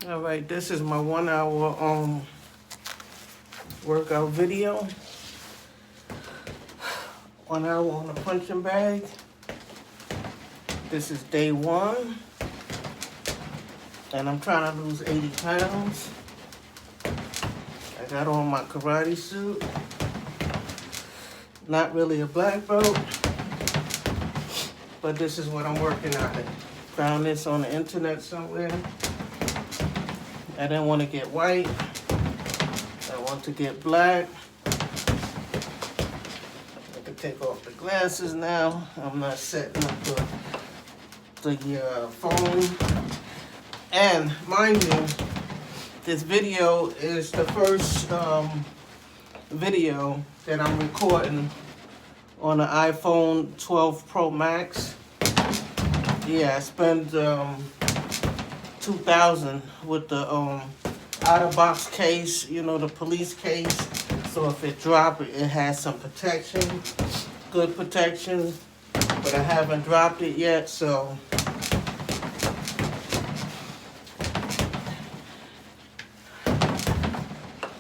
All right, this is my 1 hour workout video. 1 hour on the punching bag. This is day 1. And I'm trying to lose 80 pounds. I got on my karate suit. Not really a black belt, but this is what I'm working on. Found this on the internet somewhere. I didn't want to get white. I want to get black. I can take off the glasses now. I'm not setting up the phone. And mind you, this video is the first video that I'm recording on the iPhone 12 Pro Max. Yeah, I spent $2,000 with the out-of-box case, you know, the police case. So if it drops, it has some protection, good protection. But I haven't dropped it yet, so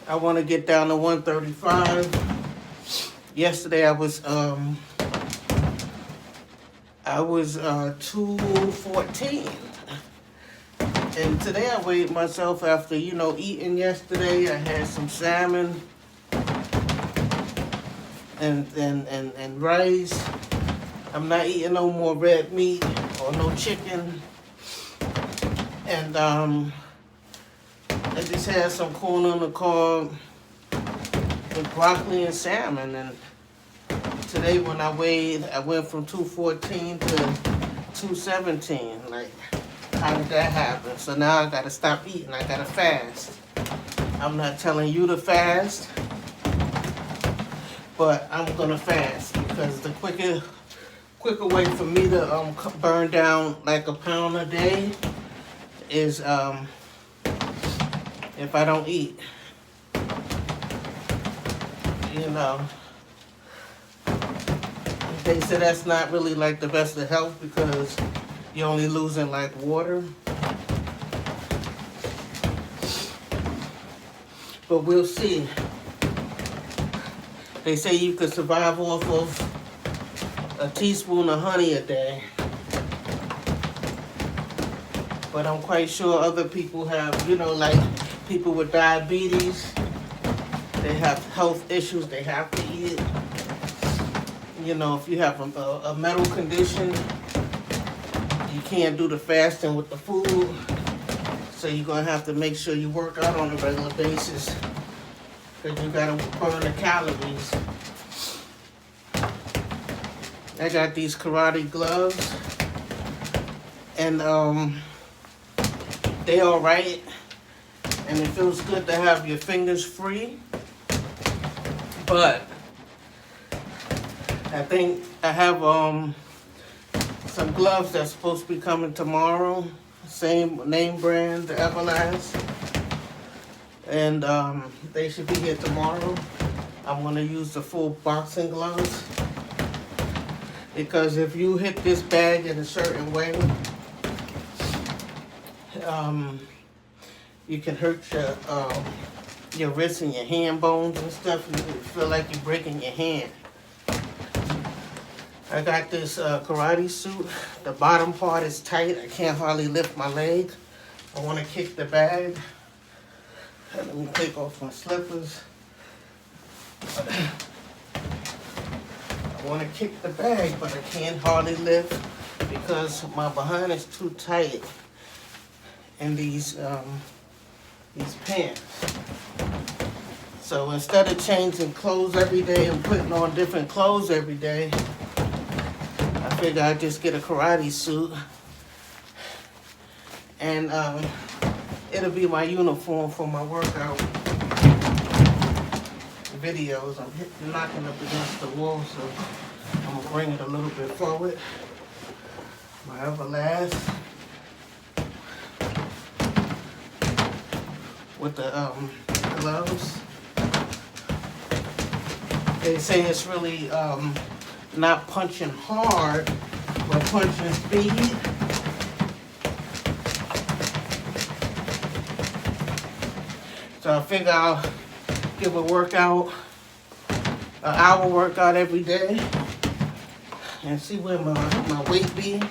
I want to get down to 135. Yesterday I was 214. And today I weighed myself after, eating yesterday. I had some salmon and rice. I'm not eating no more red meat or no chicken. And I just had some corn on the cob with broccoli and salmon. And today when I weighed, I went from 214 to 217. Like, how did that happen? So now I gotta stop eating. I gotta fast. I'm not telling you to fast, but I'm gonna fast because the quicker way for me to burn down like a pound a day is if I don't eat. They say that's not really like the best of health because you're only losing like water. But we'll see. They say you could survive off of a teaspoon of honey a day. But I'm quite sure other people have, like people with diabetes, they have health issues, they have to eat it. If you have a medical condition, you can't do the fasting with the food, so you're going to have to make sure you work out on a regular basis because you got to burn the calories. I got these karate gloves, and they all right, and it feels good to have your fingers free, but I think I have some gloves that's supposed to be coming tomorrow. Same name brand, the Everlast. And they should be here tomorrow. I'm going to use the full boxing gloves. Because if you hit this bag in a certain way, you can hurt your wrists and your hand bones and stuff. You feel like you're breaking your hand. I got this karate suit. The bottom part is tight. I can't hardly lift my leg. I want to kick the bag. Let me take off my slippers. I want to kick the bag, but I can't hardly lift because my behind is too tight in these pants. So instead of changing clothes every day and putting on different clothes every day, I figured I'd just get a karate suit and it'll be my uniform for my workout videos. I'm knocking up against the wall, so I'm gonna bring it a little bit forward. My Everlast with the gloves. They say it's really not punching hard, but punching speed. So I figure I'll give a workout, an hour workout every day, and see where my weight be.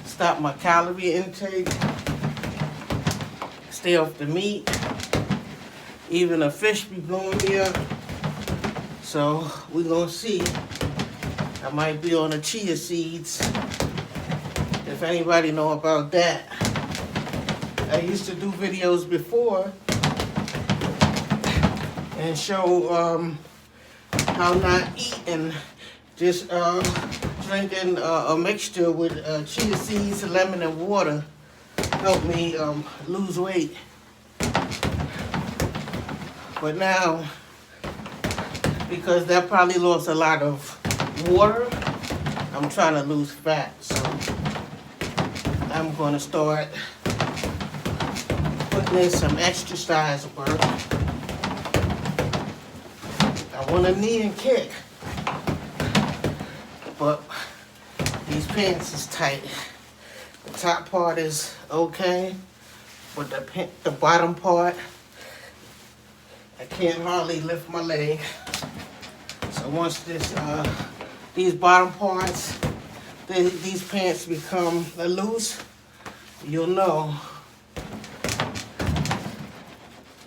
Stop my calorie intake. Stay off the meat. Even a fish be blowing me up. So we gonna see. I might be on the chia seeds. If anybody know about that. I used to do videos before and show how not eating, just drinking a mixture with chia seeds, lemon, and water helped me lose weight. But now, because that probably lost a lot of water, I'm trying to lose fat. So I'm going to start putting in some exercise work. I want a knee and kick, but these pants is tight. The top part is okay, but the bottom part, I can't hardly lift my leg. So once these bottom parts, these pants become loose, you'll know.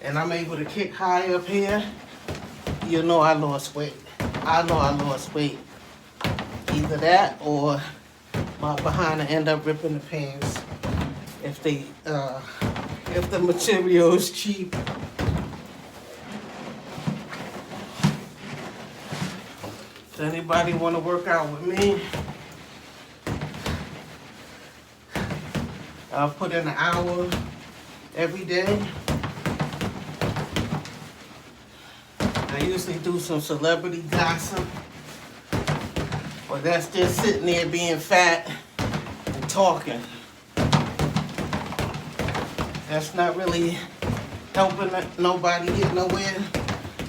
And I'm able to kick high up here, you'll know I lost weight. I know I lost weight. Either that or my behind will end up ripping the pants if the material is cheap. Does anybody want to work out with me? I'll put in an hour every day. I usually do some celebrity gossip, but that's just sitting there being fat and talking. That's not really helping nobody get nowhere.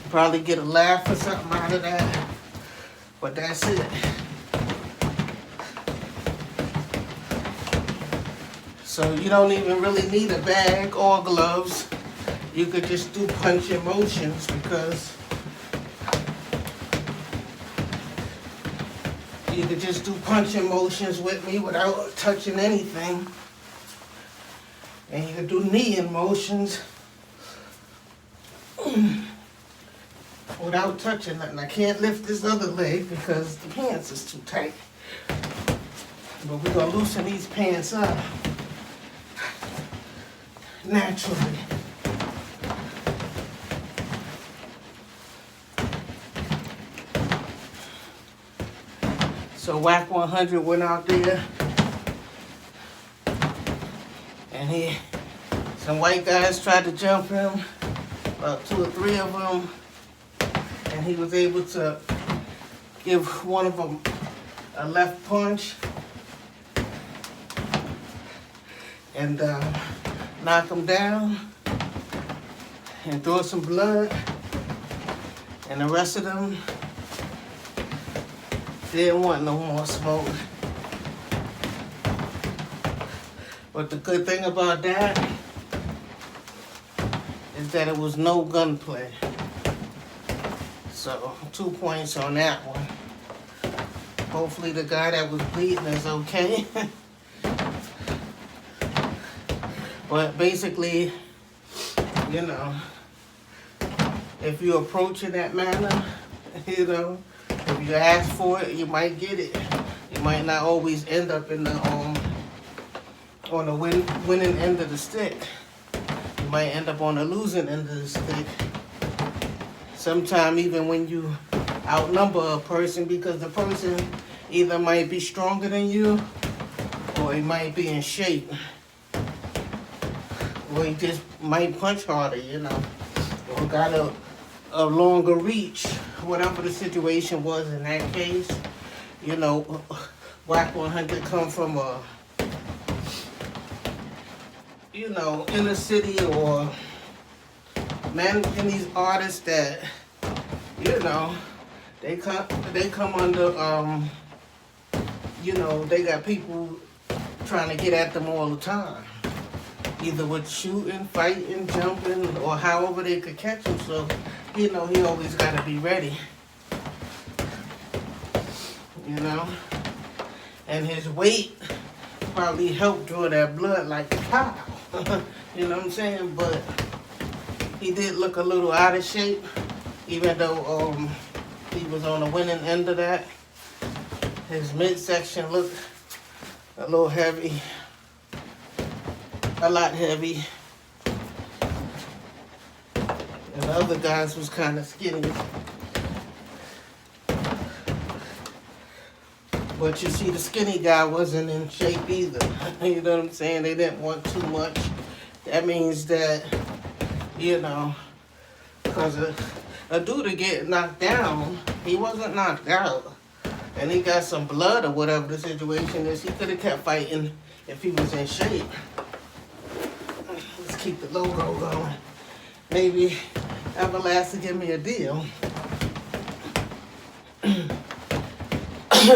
Probably get a laugh or something out of that. But that's it. So you don't even really need a bag or gloves. You could just do punching motions because you could just do punching motions with me without touching anything. And you could do kneeing motions without touching nothing. I can't lift this other leg because the pants is too tight. But we're gonna loosen these pants up naturally. So Whack 100 went out there and some white guys tried to jump him, about 2 or 3 of them. And he was able to give one of them a left punch and knock him down and draw some blood. And the rest of them didn't want no more smoke. But the good thing about that is that it was no gunplay. So 2 points on that one. Hopefully the guy that was bleeding is okay. But basically, you know, if you approach in that manner, you know, if you ask for it, you might get it. You might not always end up in the on the winning end of the stick. You might end up on the losing end of the stick. Sometimes even when you outnumber a person, because the person either might be stronger than you or he might be in shape. Or he just might punch harder, you know. Or got a longer reach, whatever the situation was in that case. You know, Whack 100 come from a, you know, inner city, or man, and these artists that, you know, they come under, you know, they got people trying to get at them all the time. either with shooting, fighting, jumping, or however they could catch him. So, you know, he always got to be ready. You know? And his weight probably helped draw that blood like pow. You know what I'm saying? But he did look a little out of shape, even though he was on the winning end of that. His midsection looked a little heavy, a lot heavy. And the other guys was kind of skinny. But you see, the skinny guy wasn't in shape either. You know what I'm saying? They didn't want too much. That means that, you know, because a dude to get knocked down, he wasn't knocked out. And he got some blood or whatever the situation is. He could have kept fighting if he was in shape. Let's keep the logo going. Maybe Everlast will give me a deal.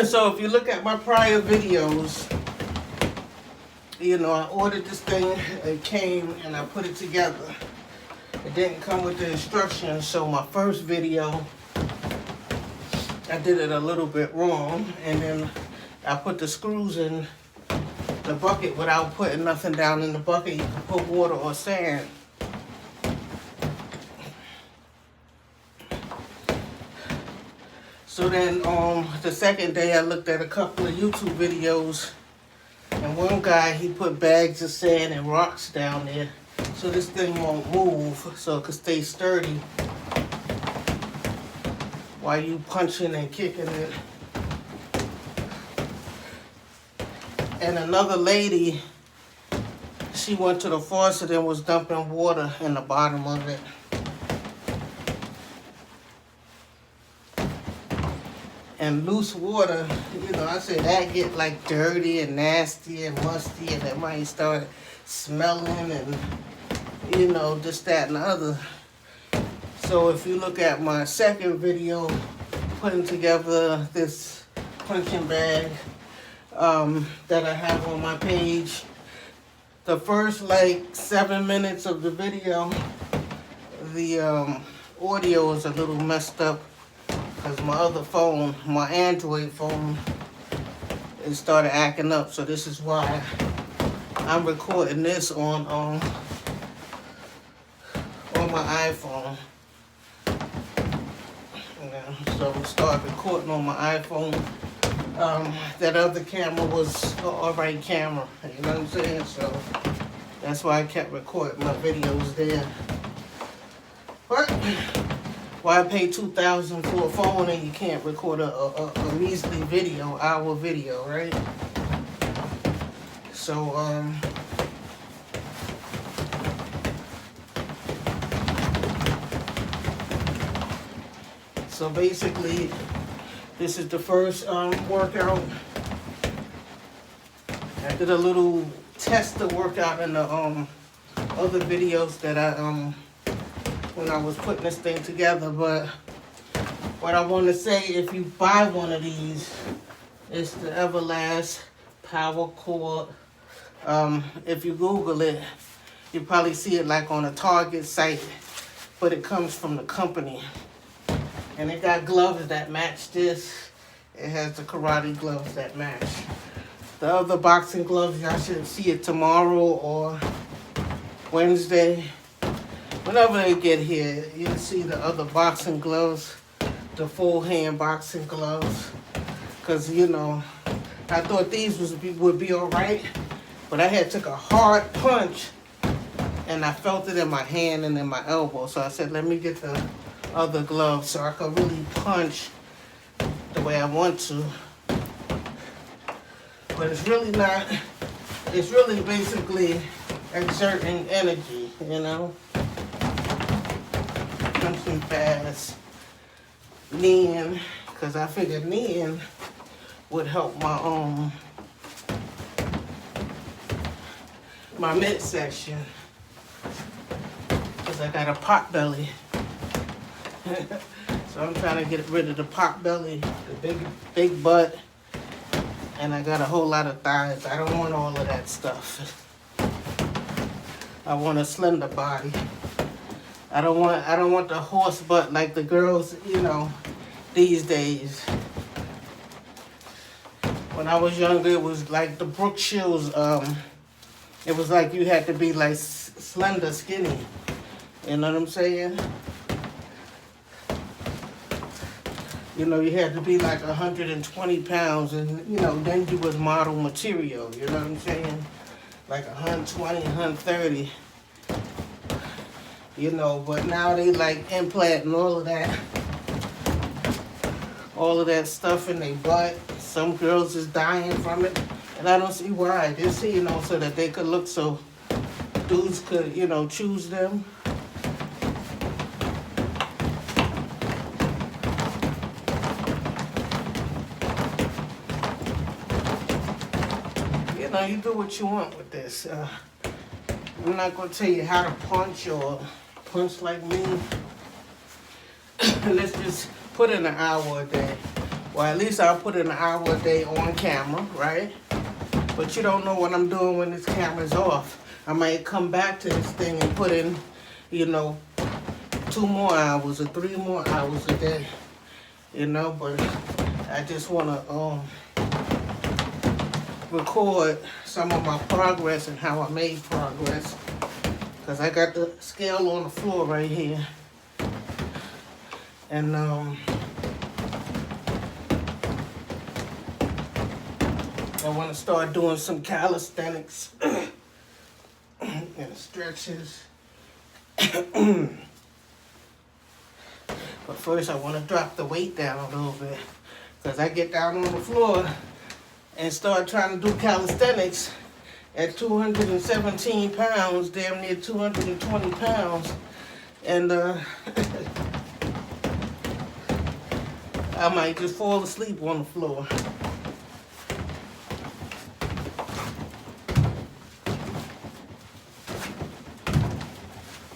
So if you look at my prior videos, you know, I ordered this thing, it came, and I put it together. It didn't come with the instructions, so my first video, I did it a little bit wrong, and then I put the screws in the bucket without putting nothing down in the bucket. You can put water or sand. So then the second day I looked at a couple of YouTube videos, and one guy, he put bags of sand and rocks down there so this thing won't move, so it can stay sturdy while you punching and kicking it. And another lady, she went to the faucet and was dumping water in the bottom of it. And loose water, you know, I said that get like dirty and nasty and musty, and it might start smelling and, you know, this, that, and the other. So if you look at my second video, putting together this punching bag that I have on my page, the first like 7 minutes of the video, the audio is a little messed up. Because my other phone, my Android phone, it started acting up. So this is why I'm recording this on my iPhone. Yeah, so we started recording on my iPhone. That other camera was an alright camera. You know what I'm saying? So that's why I kept recording my videos there. But why pay $2,000 for a phone and you can't record a measly video, hour video, right? So so basically, this is the first workout. I did a little tester workout in the other videos that I when I was putting this thing together, but what I want to say, if you buy one of these, it's the Everlast Power Cord. If you Google it, you probably see it like on a Target site, but it comes from the company. And it got gloves that match this. It has the karate gloves that match. The other boxing gloves, y'all should see it tomorrow or Wednesday. Whenever they get here, you'll see the other boxing gloves, the full hand boxing gloves. Because, you know, I thought these would be all right, but I had took a hard punch and I felt it in my hand and in my elbow. So I said, let me get the other gloves so I could really punch the way I want to. But it's really not, it's really basically exerting energy, you know? Punching fast, kneeing, because I figured kneeing would help my midsection, because I got a pot belly. So I'm trying to get rid of the pot belly, the big butt, and I got a whole lot of thighs. I don't want all of that stuff. I want a slender body. I don't want the horse butt like the girls, you know, these days. When I was younger, it was like the Brooke shoes. It was like you had to be like slender, skinny. You know what I'm saying? You know, you had to be like 120 pounds, and you know, then you was model material. You know what I'm saying? Like 120, 130. You know, but now they like implanting all of that stuff in their butt. Some girls is dying from it, and I don't see why. Just, you know, so that they could look so dudes could, you know, choose them. You know, you do what you want with this. I'm not going to tell you how to punch or punch like me. Let's just put in an hour a day. Well, at least I'll put in an hour a day on camera, right? But you don't know what I'm doing when this camera's off. I might come back to this thing and put in, you know, 2 more hours or 3 more hours a day. You know, but I just want to record some of my progress and how I made progress. Because I got the scale on the floor right here. And I want to start doing some calisthenics and stretches. But first I want to drop the weight down a little bit. Because I get down on the floor and start trying to do calisthenics at 217 pounds, damn near 220 pounds. And I might just fall asleep on the floor.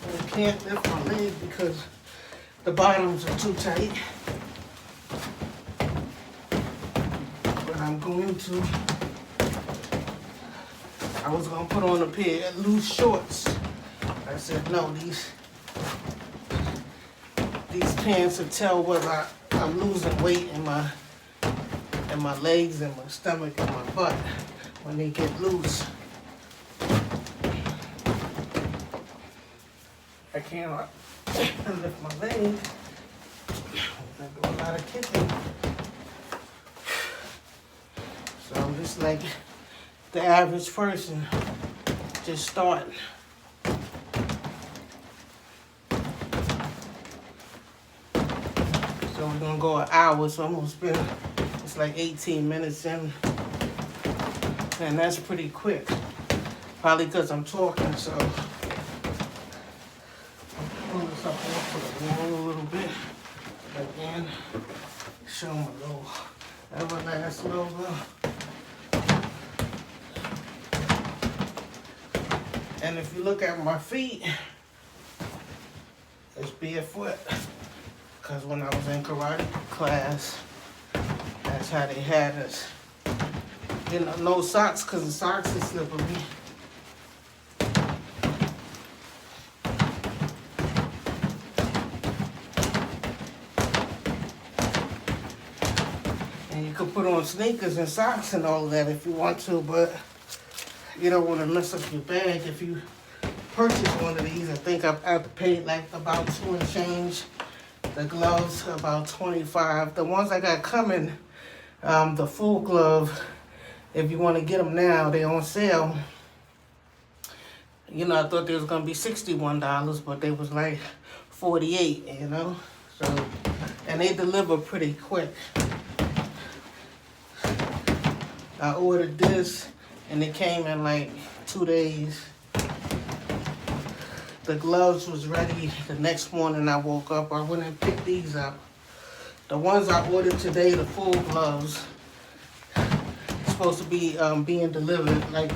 I can't lift my leg because the bottoms are too tight. But I'm going to. I was going to put on a pair of loose shorts. I said, no, these pants will tell whether I'm losing weight in my legs and my stomach and my butt when they get loose. I can't lift my leg. I do a lot of kicking. So I'm just like the average person, just starting. So we're gonna go an hour, so I'm gonna spend, it's like 18 minutes in. And that's pretty quick. Probably because I'm talking, so. Pull this up off to the wall a little bit. Again, show my little Everlast logo. And if you look at my feet, it's barefoot. Because when I was in karate class, that's how they had us. You know, no socks, because the socks are slippery. And you could put on sneakers and socks and all of that if you want to, but you don't want to mess up your bag. If you purchase one of these, I think I've paid like about $2 and change. The gloves about $25. The ones I got coming, the full glove, if you want to get them now, they're on sale. You know, I thought they was gonna be $61, but they was like $48. You know, so and they deliver pretty quick. I ordered this, and it came in like 2 days. The gloves was ready the next morning I woke up. I went and picked these up. The ones I ordered today, the full gloves, supposed to be being delivered like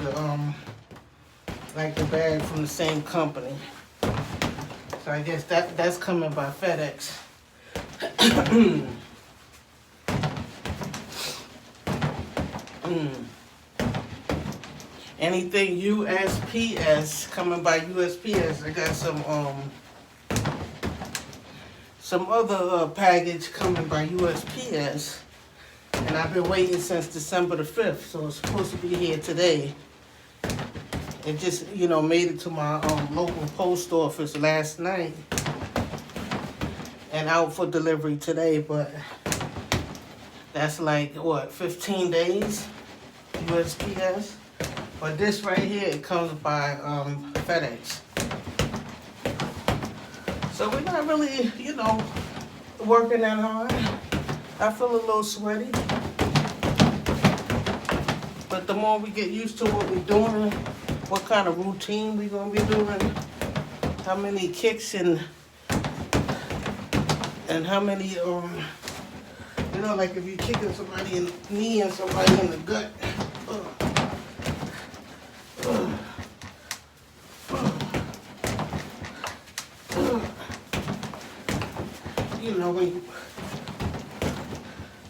the bag from the same company. So I guess that's coming by FedEx. anything USPS, coming by USPS. I got some other package coming by USPS, and I've been waiting since December the 5th, so it's supposed to be here today. It just, made it to my local post office last night and out for delivery today, but that's like, 15 days, USPS? But this right here, it comes by FedEx. So we're not really, working that hard. I feel a little sweaty. But the more we get used to what we're doing, what kind of routine we're going to be doing, how many kicks and how many, like if you're kicking somebody in the knee and somebody in the gut.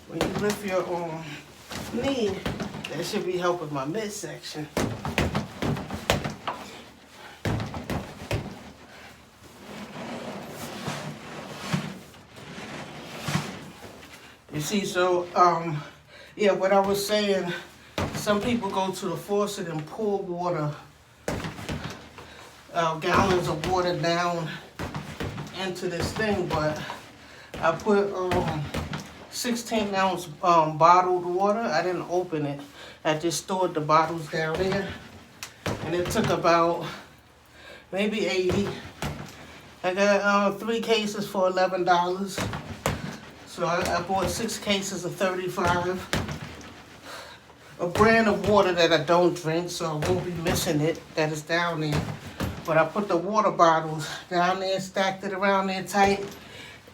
When you lift your knee, that should be helping my midsection. You see, so, what I was saying, some people go to the faucet and pour water, gallons of water down into this thing, but I put 16-ounce bottled water. I didn't open it. I just stored the bottles down there, and it took about maybe 80. I got 3 cases for $11. So I bought 6 cases of 35. A brand of water that I don't drink, so I won't be missing it. That is down there. But I put the water bottles down there, stacked it around there tight,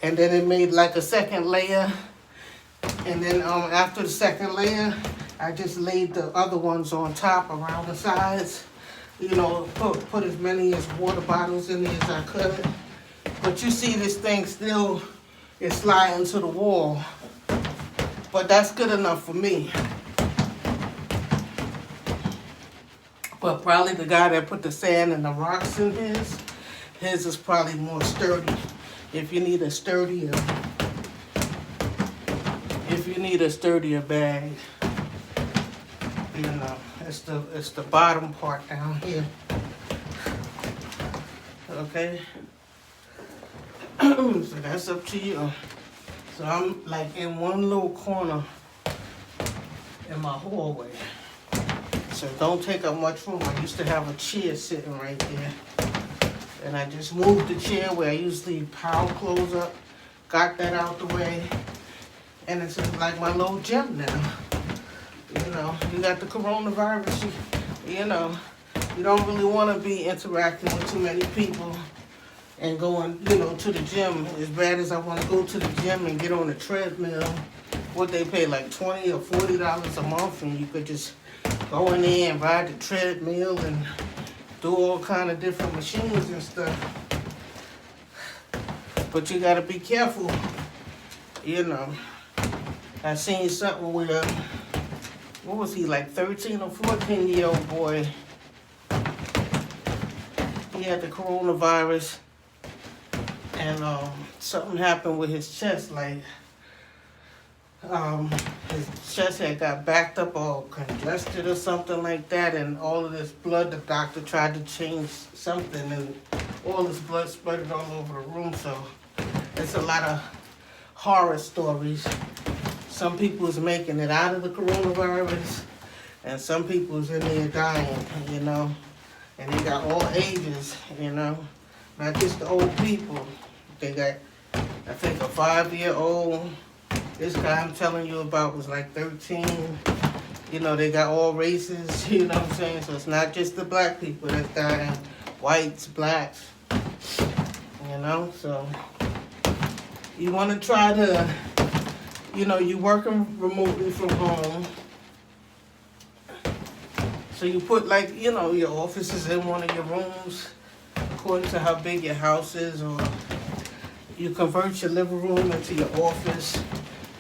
and then it made like a second layer. And then after the second layer, I just laid the other ones on top around the sides. Put as many as water bottles in there as I could. But you see this thing still is sliding to the wall. But that's good enough for me. But probably the guy that put the sand and the rocks in his is probably more sturdy. If you need a sturdier bag, it's the bottom part down here. Okay. So that's up to you. So I'm like in one little corner in my hallway. So don't take up much room. I used to have a chair sitting right there. And I just moved the chair where I usually pile clothes up. Got that out the way. And it's just like my little gym now. You got the coronavirus. You don't really want to be interacting with too many people and going, to the gym. As bad as I want to go to the gym and get on the treadmill, what they pay, like $20 or $40 a month, and you could just go in there and ride the treadmill and do all kind of different machines and stuff. But you gotta be careful. I seen something where, what was he, like 13 or 14-year-old boy? He had the coronavirus, and something happened with his chest, like his chest had got backed up or congested or something like that, and all of this blood, the doctor tried to change something, and all this blood spurted all over the room. So it's a lot of horror stories. Some people is making it out of the coronavirus, and some people is in there dying, and they got all ages, not just the old people. They got, I think, a 5-year-old. This guy I'm telling you about was like 13. They got all races, you know what I'm saying? So it's not just the black people that's dying. Whites, blacks, So you want to try to, you working remotely from home. So you put your office is in one of your rooms, according to how big your house is, or you convert your living room into your office.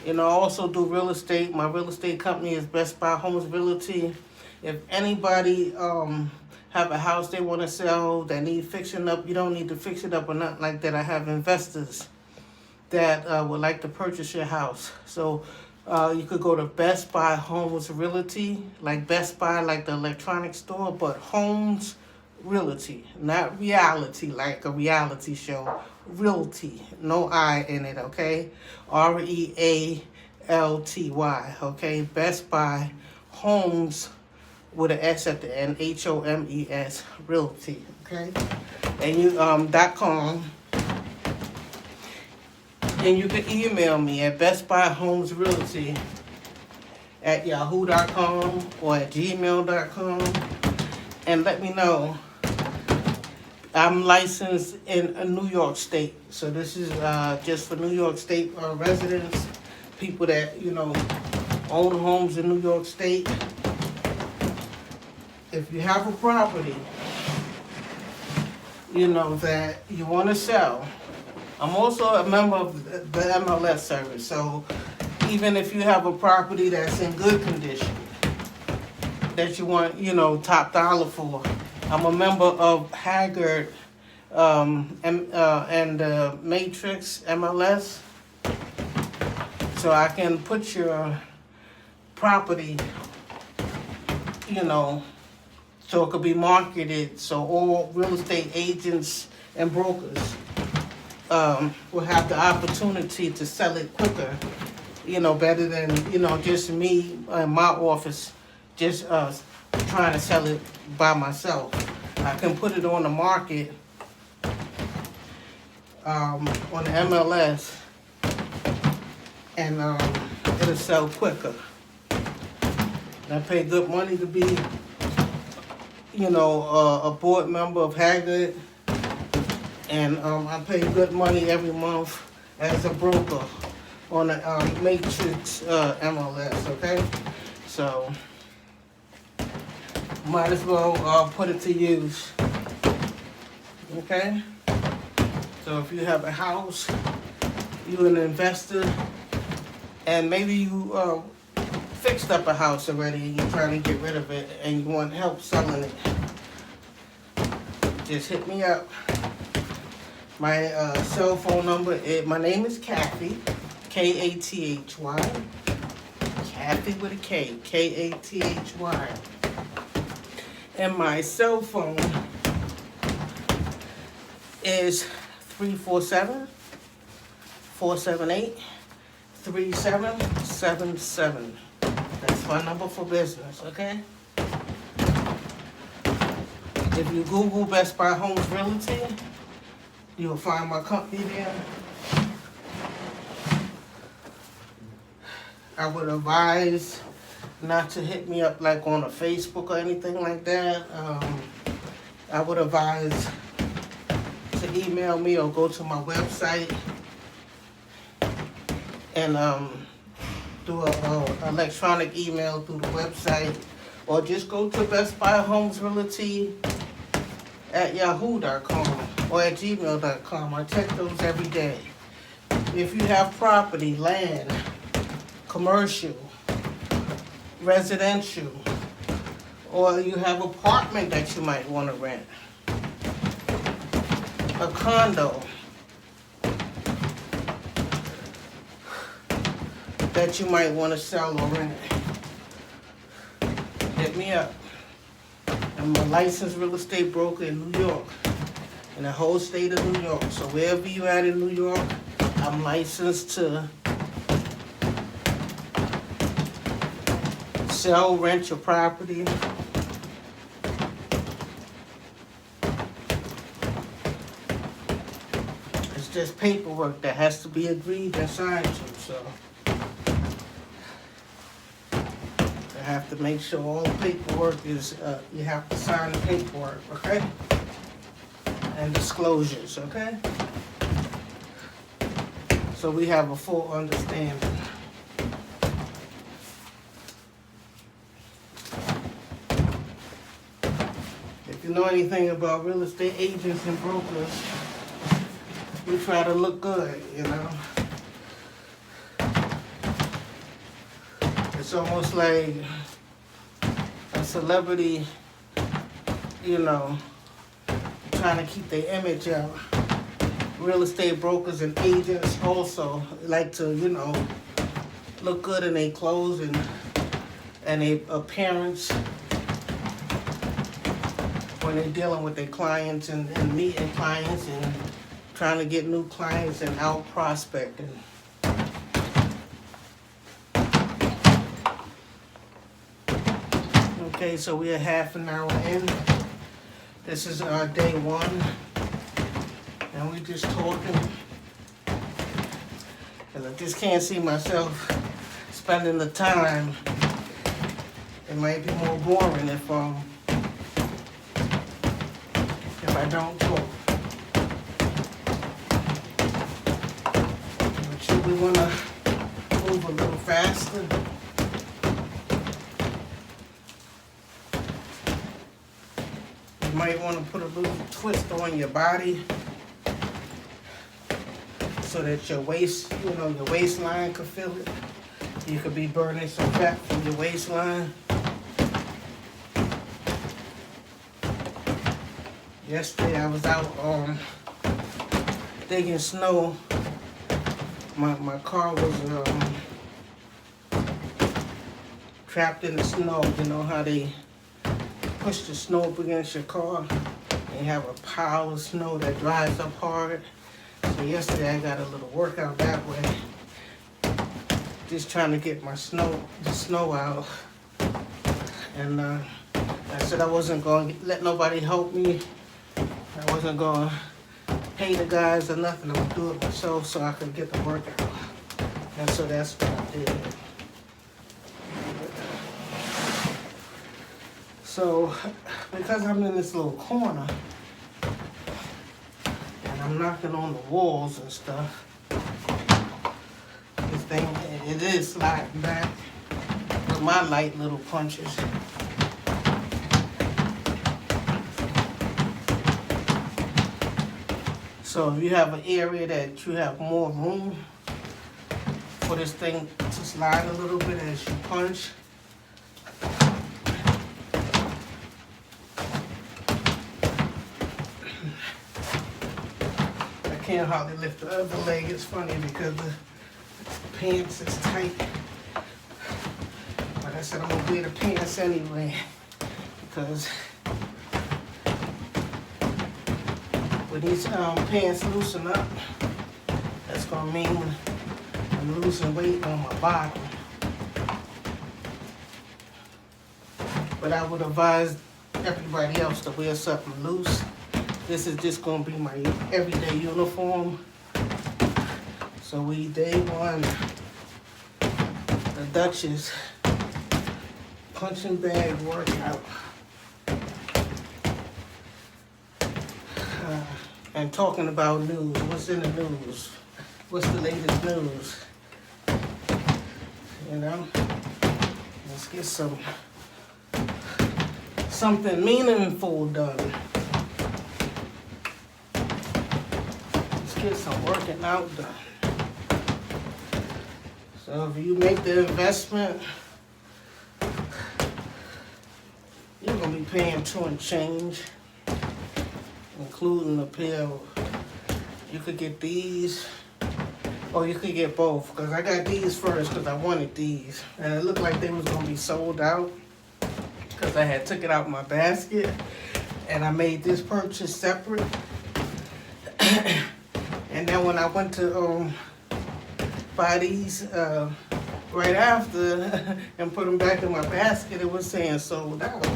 I also do real estate. My real estate company is Best Buy Homes Realty. If anybody have a house they want to sell that need fixing up, you don't need to fix it up or nothing like that. I have investors that would like to purchase your house. So you could go to Best Buy Homes Realty, like Best Buy, like the electronic store, but Homes Realty, not reality, like a reality show. Realty, no I in it, okay? Realty, okay? Best Buy Homes with an S at the end, HOMES, Realty, okay? And you .com. And you can email me at bestbuyhomesrealty@yahoo.com or at gmail.com and let me know. I'm licensed in New York State, so this is just for New York State residents, people that own homes in New York State. If you have a property, that you want to sell. I'm also a member of the MLS service, so even if you have a property that's in good condition, that you want, top dollar for, I'm a member of Haggard and Matrix MLS, so I can put your property, so it could be marketed, so all real estate agents and brokers will have the opportunity to sell it quicker, better than, just me in my office, just trying to sell it by myself. I can put it on the market, on the MLS, and it'll sell quicker. And I pay good money to be, a board member of Haggard. And I pay good money every month as a broker on the Matrix MLS, okay? So, might as well put it to use, okay? So if you have a house, you're an investor, and maybe you fixed up a house already and you're trying to get rid of it and you want help selling it, just hit me up. My cell phone number, my name is Kathy, Kathy, Kathy with a K, Kathy. And my cell phone is 347-478-3777. That's my number for business, okay? If you Google Best Buy Homes Realty, you'll find my company there. I would advise not to hit me up like on a Facebook or anything like that. I would advise to email me or go to my website and do a electronic email through the website, or just go to Best Buy Homes Realty at yahoo.com or at gmail.com. I check those every day. If you have property, land, commercial, residential, or you have apartment that you might want to rent, a condo that you might want to sell or rent, hit me up. I'm a licensed real estate broker in New York, in the whole state of New York. So wherever you at in New York, I'm licensed to sell, rent your property. It's just paperwork that has to be agreed and signed to, so I have to make sure all the paperwork is, you have to sign the paperwork, okay? And disclosures, okay? So we have a full understanding. If you know anything about real estate agents and brokers, we try to look good, It's almost like a celebrity, you know, trying to keep their image up. Real estate brokers and agents also like to, you know, look good in their clothes and their appearance when they're dealing with their clients and meeting clients and trying to get new clients and out prospecting. Okay, so we are half an hour in. This is our day one. And we just talking. Cause I just can't see myself spending the time. It might be more boring if I don't talk. But should we wanna move a little faster? You might want to put a little twist on your body so that your waist, you know, your waistline could feel it. You could be burning some fat from your waistline. Yesterday I was out digging snow. My car was trapped in the snow. You know how they push the snow up against your car? They have a pile of snow that dries up hard. So yesterday I got a little workout that way. Just trying to get the snow out. And I said I wasn't going to let nobody help me. I wasn't going to pay the guys or nothing. I would do it myself so I could get the workout. And so that's what I did. So, because I'm in this little corner, and I'm knocking on the walls and stuff, this thing, it is sliding back with my light little punches. So if you have an area that you have more room for this thing to slide a little bit as you punch, can't hardly lift the other leg. It's funny because the pants is tight. But I said I'm gonna wear the pants anyway because when these pants loosen up, that's gonna mean I'm losing weight on my body. But I would advise everybody else to wear something loose. This is just gonna be my everyday uniform. So we day one, the Duchess punching bag workout. And talking about news. What's in the news? What's the latest news? You know, let's get something meaningful done. Get some working out done. So if you make the investment, you're gonna be paying $2 and change, including a pair of, you could get these, or you could get both, because I got these first because I wanted these. And it looked like they was gonna be sold out because I had took it out my basket and I made this purchase separate. And then when I went to buy these right after and put them back in my basket, it was saying sold out.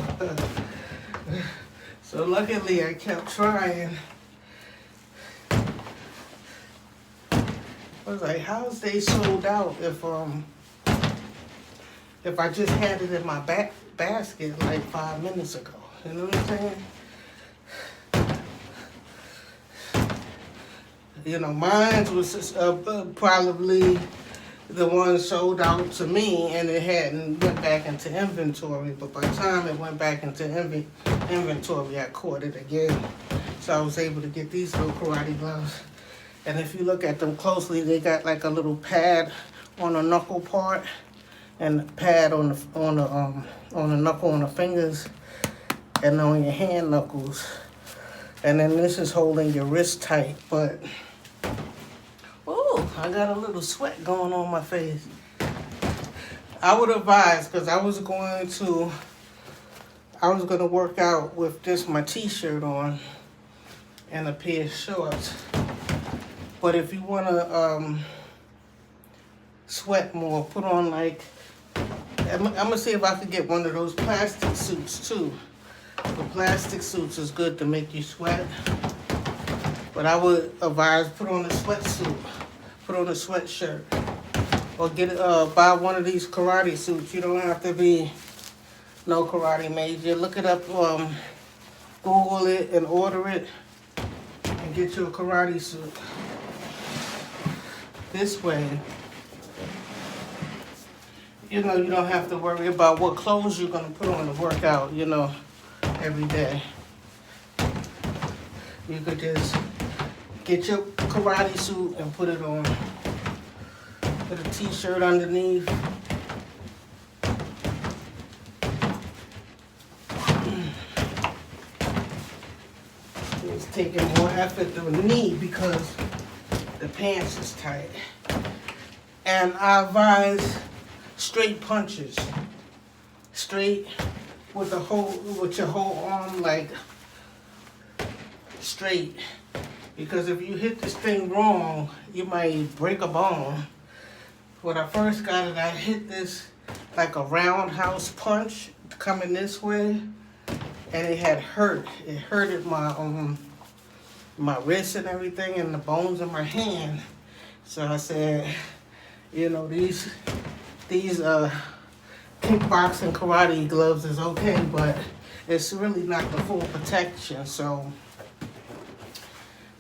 So luckily I kept trying. I was like, how's they sold out if I just had it in my basket like 5 minutes ago? You know what I'm saying? You know, mine was probably the one sold out to me and it hadn't went back into inventory. But by the time it went back into inventory, I caught it again. So I was able to get these little karate gloves. And if you look at them closely, they got like a little pad on the knuckle part. and the pad on the knuckle on the fingers and on your hand knuckles. And then this is holding your wrist tight. But oh, I got a little sweat going on my face. I would advise, because I was going to work out with just my t-shirt on and a pair of shorts. But if you want to sweat more, put on like, I'm going to see if I could get one of those plastic suits too. The plastic suits is good to make you sweat. But I would advise put on a sweatsuit, put on a sweatshirt. Or buy one of these karate suits. You don't have to be no karate major. Look it up, Google it and order it and get you a karate suit. This way, you know, you don't have to worry about what clothes you're going to put on to work out, you know, every day. You could just get your karate suit and put it on. Put a t-shirt underneath. It's taking more effort than me because the pants is tight. And I advise straight punches. Straight with your whole arm, like straight. Because if you hit this thing wrong, you might break a bone. When I first got it, I hit this like a roundhouse punch coming this way, and it had hurt. It hurted my wrist and everything, and the bones in my hand. So I said, you know, these kickboxing karate gloves is okay, but it's really not the full protection. So,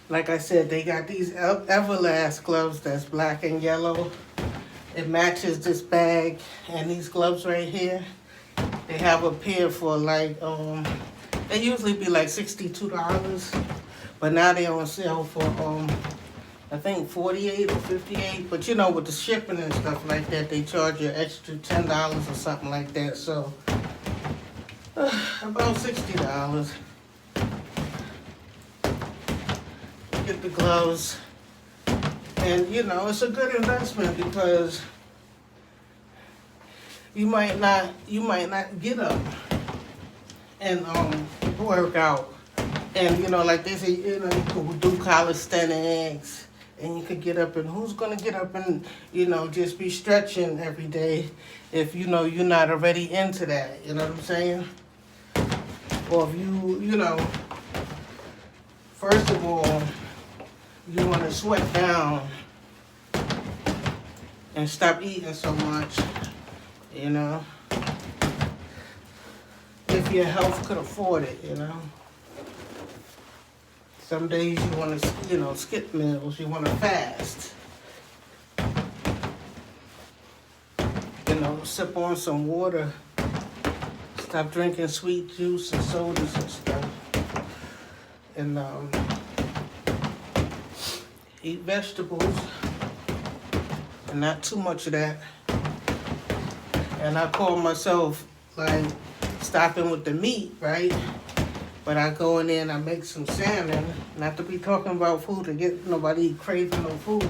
like I said, they got these Everlast gloves that's black and yellow. It matches this bag and these gloves right here. They have a pair for like, they usually be like $62, but now they on sale for, I think $48 or $58. But you know, with the shipping and stuff like that, they charge you extra $10 or something like that. So, about $60. Get the gloves. And you know, it's a good investment because you might not get up and work out. And you know, like they say, you know, you could do calisthenics and you could get up, and who's gonna get up and, you know, just be stretching every day if you know you're not already into that, you know what I'm saying? Or if you know, first of all, you want to sweat down and stop eating so much, you know, if your health could afford it, you know. Some days you want to, you know, skip meals, you want to fast. You know, sip on some water, stop drinking sweet juice and sodas and stuff. And eat vegetables, and not too much of that. And I call myself like stopping with the meat, right? But I go in there and I make some salmon, not to be talking about food and get nobody craving no food.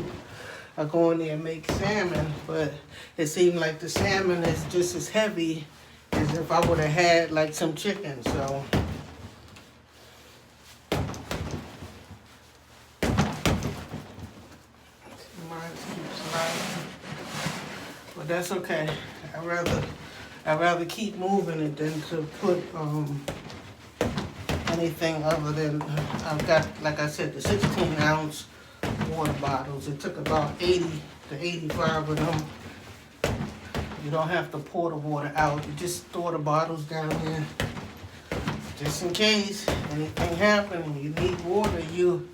I go in there and make salmon, but it seemed like the salmon is just as heavy as if I would have had like some chicken, so. But that's okay. I'd rather keep moving it than to put anything other than, I've got, like I said, the 16-ounce water bottles. It took about 80 to 85 of them. You don't have to pour the water out. You just store the bottles down there. Just in case anything happens and you need water, you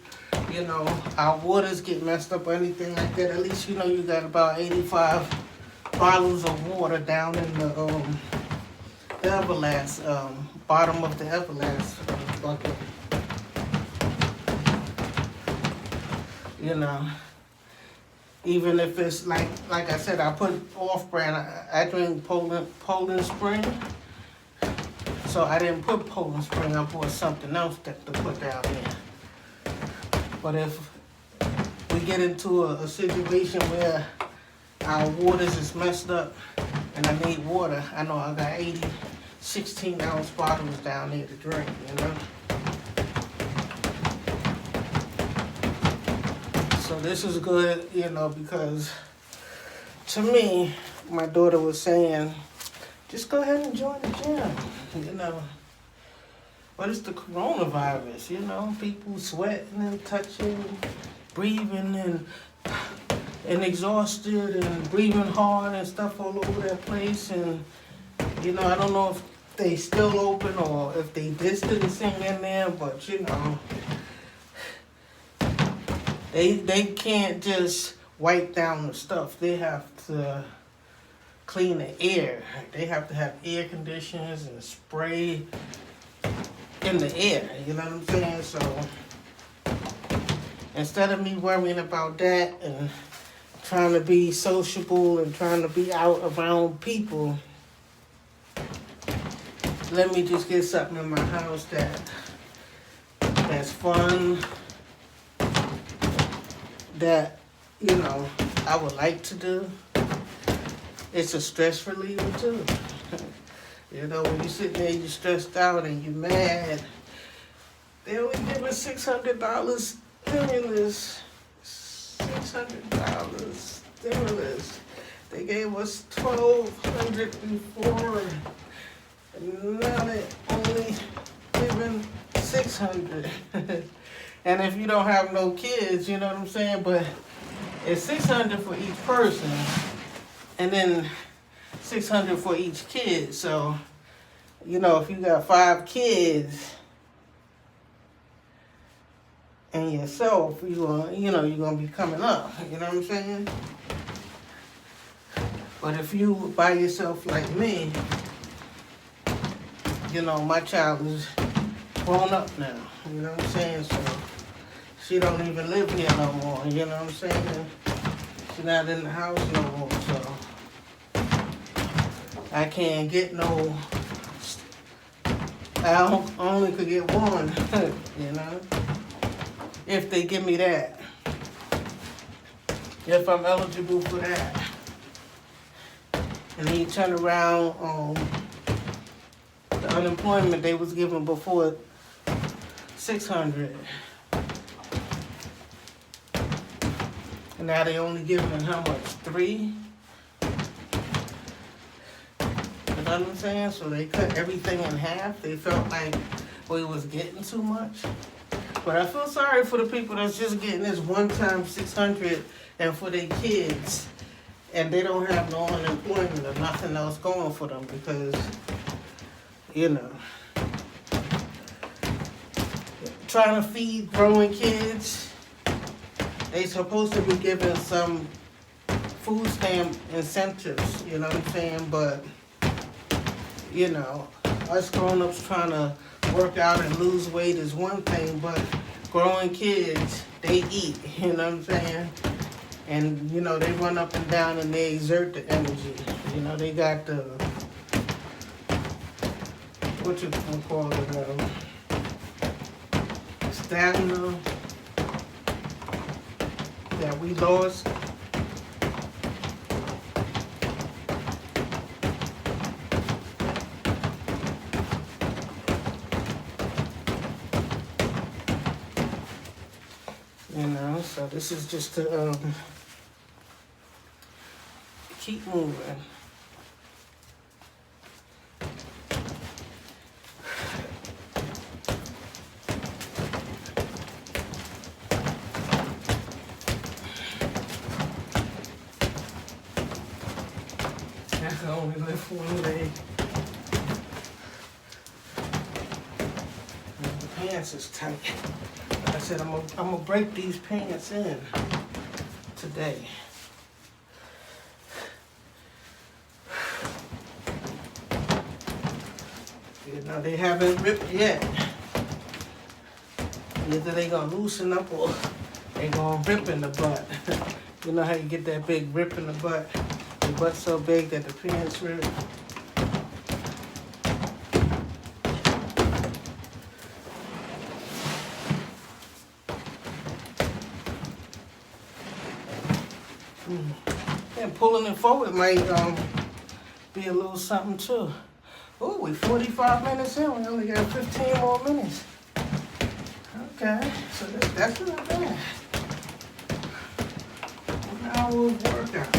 know, our waters get messed up or anything like that. At least you know you got about 85 bottles of water down in the Everlast, bottom of the Everlast bucket. You know, Even if it's like I said, I put off-brand. I drink Poland Spring, so I didn't put Poland Spring. I bought something else to put down there. But if we get into a situation where our waters is messed up and I need water, I know I got 80 16-ounce bottles down there to drink, you know. So this is good, you know, because to me, my daughter was saying, just go ahead and join the gym, you know. But it's the coronavirus, you know, people sweating and touching, breathing and exhausted and breathing hard and stuff all over that place. And, you know, I don't know if they still open or if they distancing in there, but, you know, they can't just wipe down the stuff. They have to clean the air. They have to have air conditioners and spray in the air, you know what I'm saying? So instead of me worrying about that and trying to be sociable and trying to be out around people, let me just get something in my house that's fun, that, you know, I would like to do. It's a stress reliever too. You know, when you're sitting there, you're stressed out and you're mad. They only give us $600 stimulus. $600 stimulus. They gave us $1,200 before, and now they're only giving $600. And if you don't have no kids, you know what I'm saying? But it's $600 for each person, and then $600 for each kid. So, you know, if you got 5 kids and yourself, you're gonna be coming up. You know what I'm saying? But if you by yourself like me, you know, my child is grown up now. You know what I'm saying? So she don't even live here no more. You know what I'm saying? She's not in the house no more. So I can't get no. I only could get one. You know, if they give me that, if I'm eligible for that. And then you turn around, the unemployment they was given before, $600. And now they only giving how much? 3? You know what I'm saying? So they cut everything in half. They felt like we was getting too much. But I feel sorry for the people that's just getting this one-time $600 and for their kids. And they don't have no unemployment or nothing else going for them because, you know, trying to feed growing kids, they supposed to be given some food stamp incentives, you know what I'm saying? But, you know, us grown-ups trying to work out and lose weight is one thing, but growing kids, they eat, you know what I'm saying? And, you know, they run up and down and they exert the energy. You know, they got the, what you gonna call it, stamina that we lost. You know, so this is just to keep moving. I can only live one day. And the pants is tight. I said I'm gonna break these pants in today. You know, they haven't ripped yet. Either they gonna loosen up or they gonna rip in the butt. You know how you get that big rip in the butt? Your butt's so big that the pants rip. And pulling it forward might be a little something too. Oh, we're 45 minutes in. We only got 15 more minutes. Okay, so that's not bad. 1 hour of workout.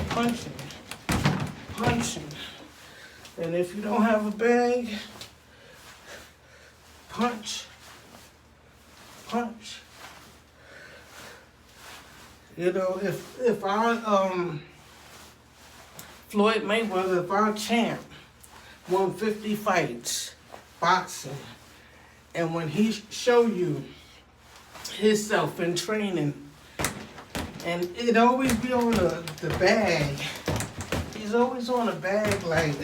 Punching. And if you don't have a bag, punch. You know, if our Floyd Mayweather, if our champ won 50 fights boxing, and when he show you himself in training, and it always be on the bag. He's always on a bag like.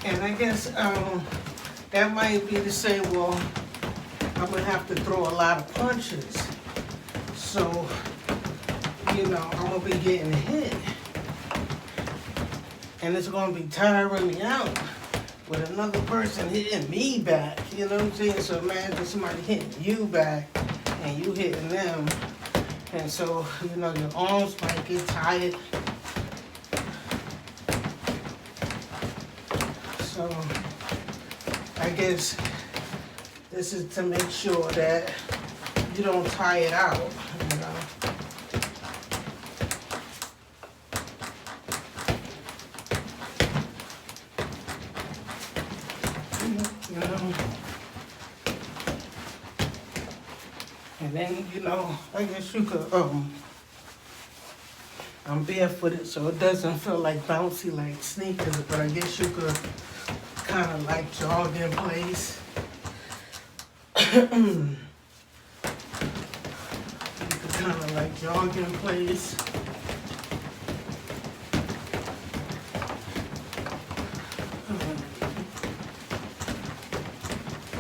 And I guess that might be to say, well, I'm gonna have to throw a lot of punches. So, you know, I'm gonna be getting hit. And it's gonna be tiring me out with another person hitting me back. You know what I'm saying? So imagine somebody hitting you back and you hitting them. And so, you know, your arms might get tired. So, I guess this is to make sure that you don't tire it out, you know. You know. And then, you know, I guess you could, I'm barefooted, so it doesn't feel like bouncy like sneakers, but I guess you could kind of like jog in place. You could kind of like jog in place.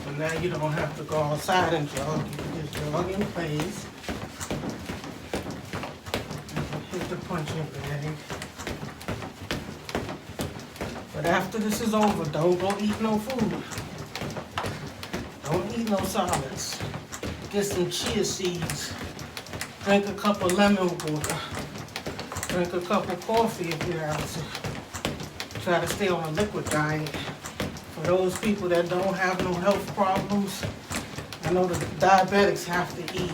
So now you don't have to go outside and jog. You can just jog in place. Hit the punching bag. But after this is over, don't go eat no food. Don't eat no solids. Get some chia seeds. Drink a cup of lemon water. Drink a cup of coffee if you have to. Try to stay on a liquid diet. For those people that don't have no health problems, I know the diabetics have to eat.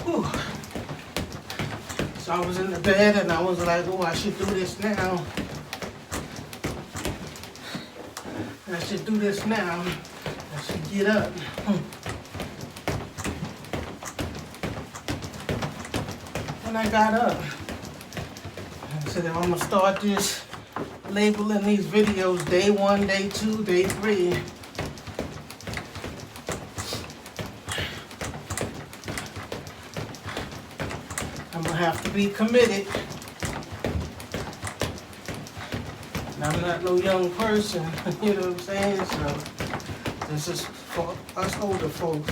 Whew. So I was in the bed and I was like, oh, I should do this now. I should do this now. I should get up. When I got up, I said, I'm gonna start this labeling these videos day 1, day 2, day 3. I'm gonna have to be committed. And I'm not no young person, you know what I'm saying? So this is for us older folks.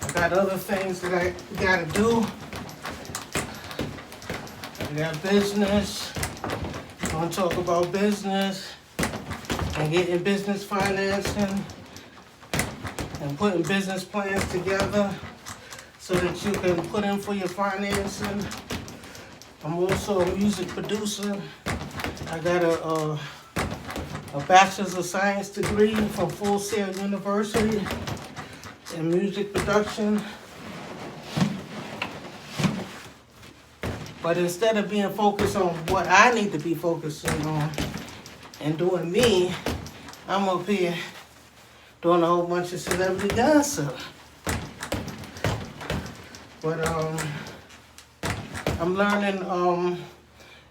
I got other things that I gotta do. I got business. I'm gonna talk about business and getting business financing and putting business plans together so that you can put in for your financing. I'm also a music producer. I got a Bachelor's of Science degree from Full Sail University in music production. But instead of being focused on what I need to be focusing on and doing me, I'm up here doing a whole bunch of celebrity gossip. But I'm learning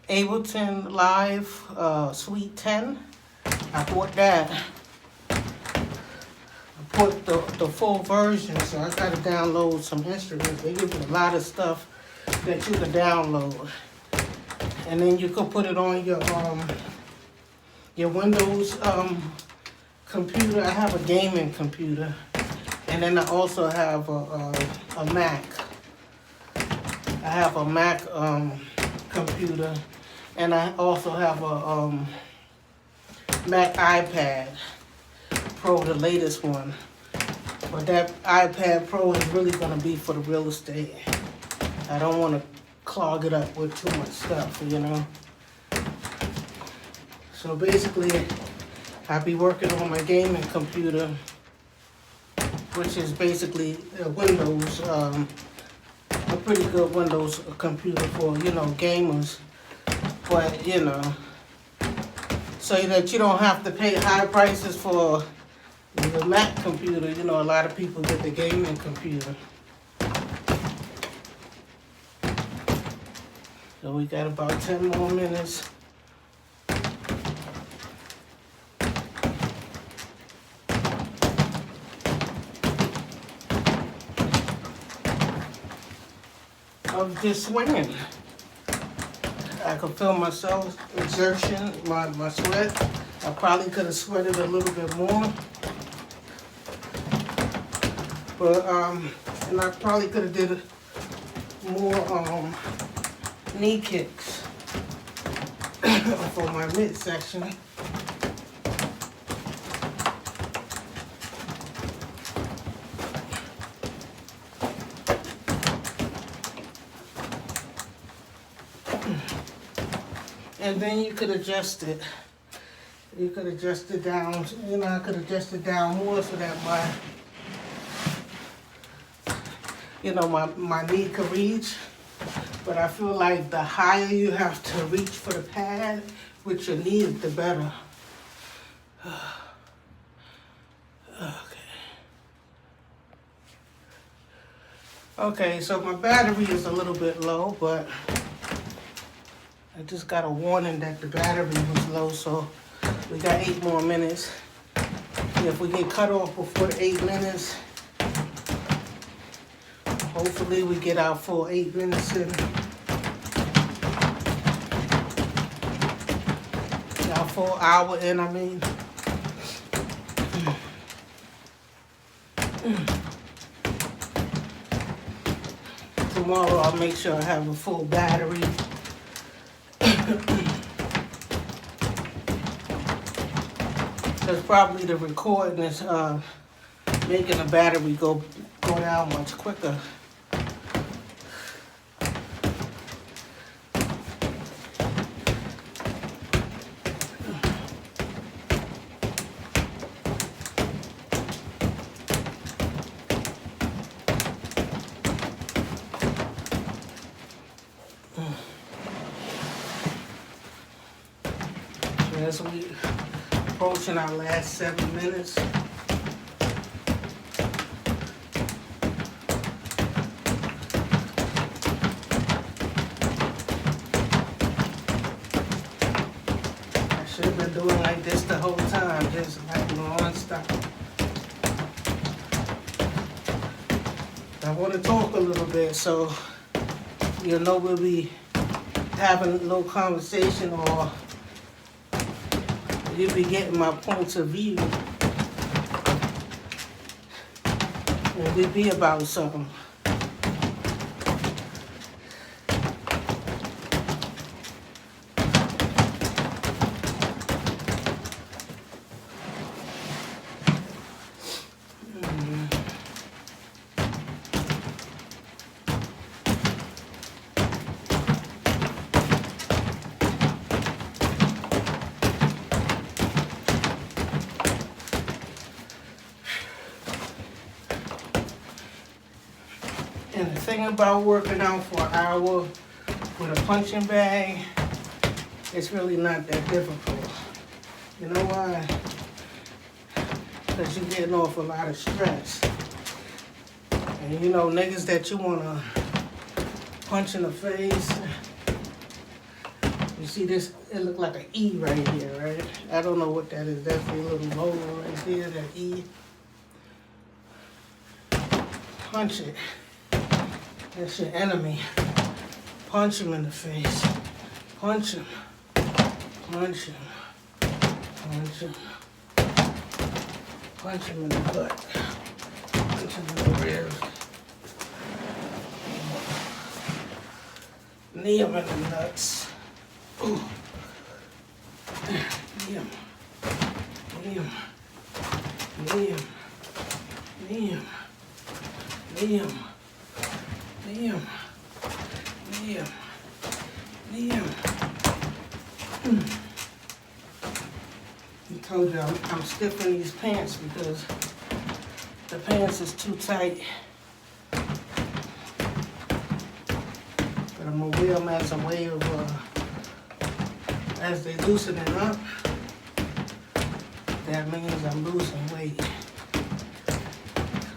Ableton Live Suite 10. I bought that. I bought the full version, so I gotta download some instruments. They give me a lot of stuff that you can download. And then you could put it on your Windows computer. I have a gaming computer, and then I also have a Mac. I have a Mac computer, and I also have a Mac iPad Pro, the latest one. But that iPad Pro is really going to be for the real estate. I don't want to clog it up with too much stuff, you know. So basically, I'll be working on my gaming computer, which is basically a Windows, a pretty good Windows computer for, you know, gamers. But, you know, so that you don't have to pay high prices for the Mac computer. You know, a lot of people get the gaming computer. So we got about 10 more minutes. Of just swinging. I could feel myself exertion, my sweat. I probably could have sweated a little bit more. But, and I probably could have did more, knee kicks for my midsection. And then you could adjust it. You could adjust it down. You know, I could adjust it down more so that my knee could reach. But I feel like the higher you have to reach for the pad with your knee, the better. Okay, so my battery is a little bit low, but I just got a warning that the battery was low, so we got 8 more minutes. If we get cut off before the 8 minutes, hopefully we get our full 8 minutes in. Our full hour in, I mean. Tomorrow I'll make sure I have a full battery. Because probably the recording is making the battery go down much quicker. As we approaching our last 7 minutes. I should have been doing like this the whole time, just like non-stop. I want to talk a little bit, so you know we'll be having a little conversation, or you'll be getting my points of view. And we'll be about something. And the thing about working out for an hour with a punching bag, it's really not that difficult. You know why? Because you're getting off a lot of stress. And you know, niggas that you want to punch in the face, you see this, it look like an E right here, right? I don't know what that is. That's the little logo right there, that E. Punch it. That's your enemy. Punch him in the face. Punch him. Punch him. Punch him. Punch him in the gut. Punch him in the ribs. Knee him in the nuts. Ooh. Knee him. Knee him. Knee him. Knee him. Knee him. Knee him. Knee him. Knee him. I told you I'm stiffing these pants because the pants is too tight. But I'm gonna wear them as a way of, as they loosening up. That means I'm losing weight.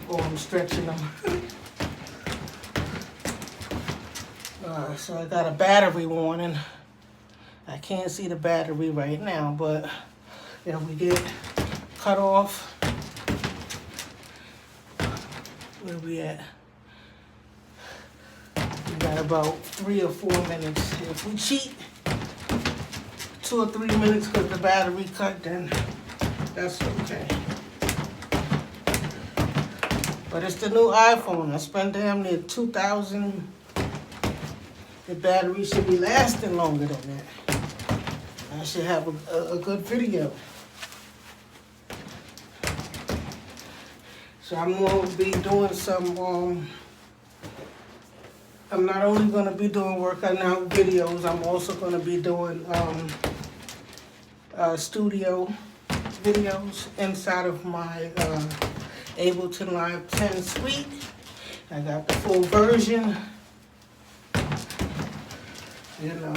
Or I'm stretching them. So I got a battery warning. I can't see the battery right now, but if we get cut off, where we at? We got about 3 or 4 minutes. If we cheat 2 or 3 minutes because the battery cut, then that's okay. But it's the new iPhone. I spent damn near $2,000. The battery should be lasting longer than that. I should have a good video. So I'm going to be doing some, I'm not only going to be doing workout out videos, I'm also going to be doing studio videos inside of my Ableton Live 10 suite. I got the full version. You know,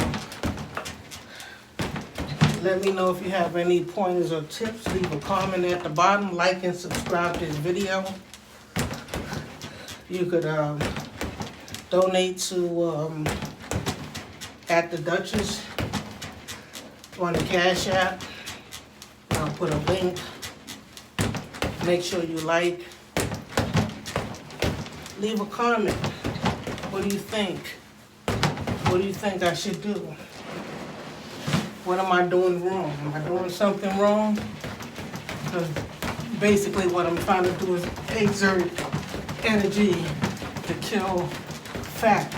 let me know if you have any pointers or tips. Leave a comment at the bottom. Like and subscribe to this video. You could donate to at the Duchess on the Cash App. I'll put a link. Make sure you like. Leave a comment. What do you think? What do you think I should do? What am I doing wrong? Am I doing something wrong? Because basically what I'm trying to do is exert energy to kill fat.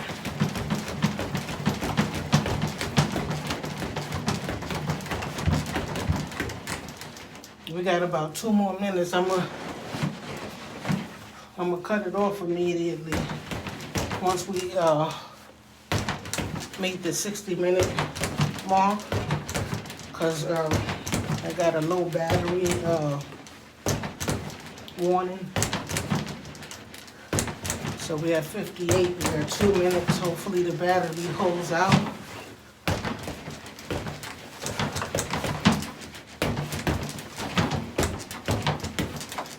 We got about 2 more minutes. I'm gonna cut it off immediately once we meet the 60-minute mark, because I got a low battery warning. So we have 58, we have 2 minutes. Hopefully the battery holds out.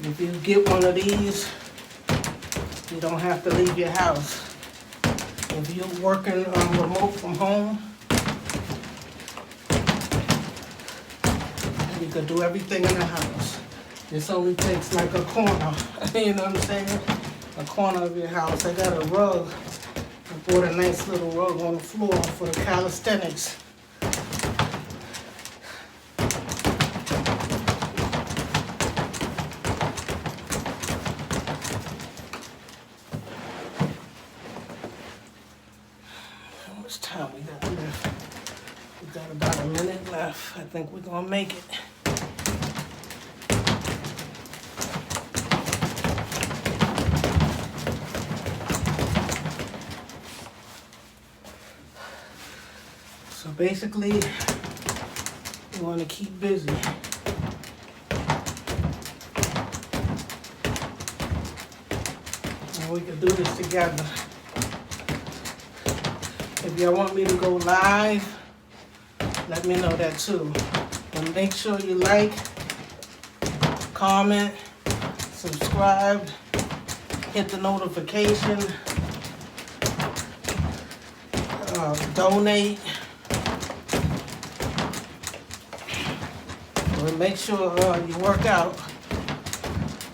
If you get one of these, you don't have to leave your house. If you're working remote from home, you can do everything in the house. This only takes like a corner, you know what I'm saying? A corner of your house. I got a rug. I bought a nice little rug on the floor for the calisthenics. Time we got left. We got about a minute left. I think we're gonna make it. So basically, we want to keep busy. And we can do this together. If y'all want me to go live, let me know that too. And make sure you like, comment, subscribe, hit the notification, donate. But make sure you work out.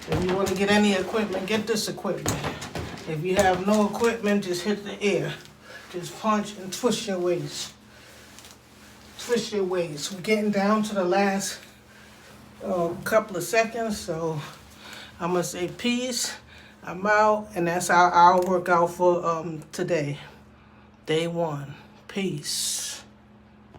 If you want to get any equipment, get this equipment. If you have no equipment, just hit the air. Just punch and twist your waist. Twist your waist. We're getting down to the last couple of seconds, so I'm gonna say peace. I'm out, and that's our workout for today. Day 1. Peace.